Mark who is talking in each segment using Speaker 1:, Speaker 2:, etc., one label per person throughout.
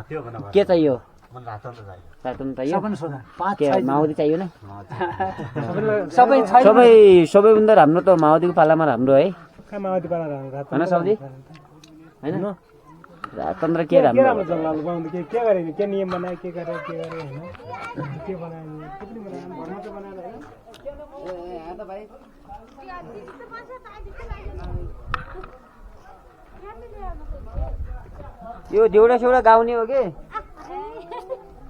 Speaker 1: के चाहियो रातो चाहियो माओवादी चाहियो न सबैभन्दा राम्रो त माओवादीको पालामा राम्रो है होइन साउदी होइन रातन्द्र के राम्रो यो देउडा सेउडा गाउने हो कि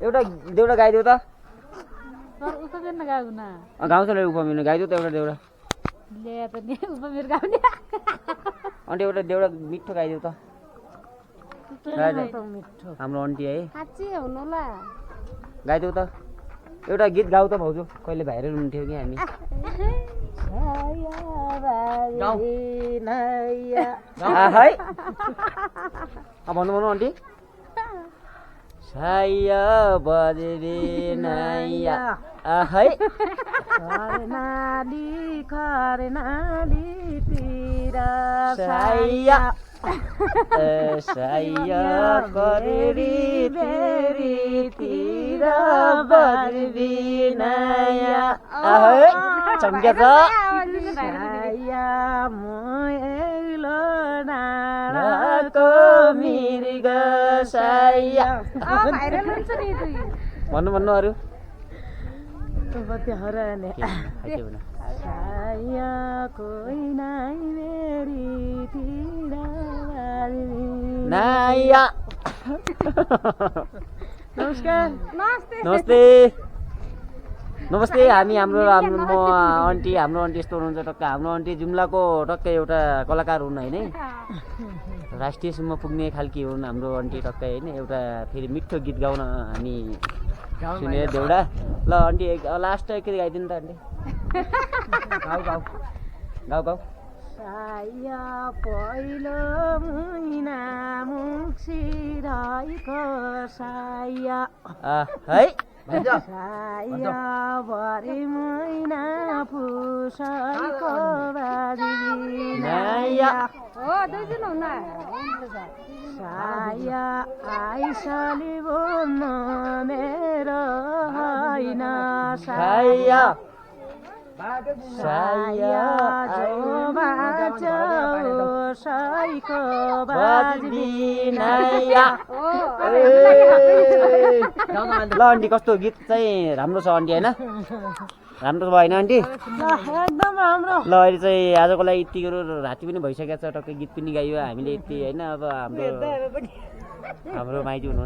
Speaker 1: एउटा देउडा गाइदेऊ त गाउँछ उपमेर गाइदेऊ त एउटा देउडा अन्त एउटा देउडा मिठो गाइदेऊ त हाम्रो आन्टी है गाइदेऊ त एउटा गीत गाउँ त भाउजू कहिले भाइरल हुन्थ्यो कि हामी भन्नु भन्नु आन्टी साया बजरी नैया आहै साया साया बजरी तिर बजरी नैया आहै चम्क्या छ साया मोएलो नाराको मिर्ग साया भन्नु भन्नु अरू नाया नमस्कार नमस्ते नमस्ते हामी हाम्रो आन्टी यस्तो हुनुहुन्छ टक्क हाम्रो आन्टी जुम्लाको टक्कै एउटा कलाकार हुन् होइन राष्ट्रियसम्म पुग्ने खालकी हुन् हाम्रो आन्टी टक्कै होइन एउटा फेरि मिठो गीत गाउन हामी सुनेर देउडा ल आन्टी लास्ट एकचोटि गाइदिनु त आन्टी गाउ साया पहिलो महिना मुक्सिरहेको साया है साया भरि महिना पुसैको बारीया साया आइसली बोल्नु मेरो होइन साया साया जो बाजो साइको बाजबिनाया ल आन्टी कस्तो गीत चाहिँ राम्रो छ आन्टी होइन राम्रो भयो होइन आन्टी एकदम राम्रो ल अहिले चाहिँ आजको लागि यति राति पनि भइसकेको छ टक्कै गीत पनि गाइयो हामीले यति होइन अब हाम्रो माइती हुनुहुन्छ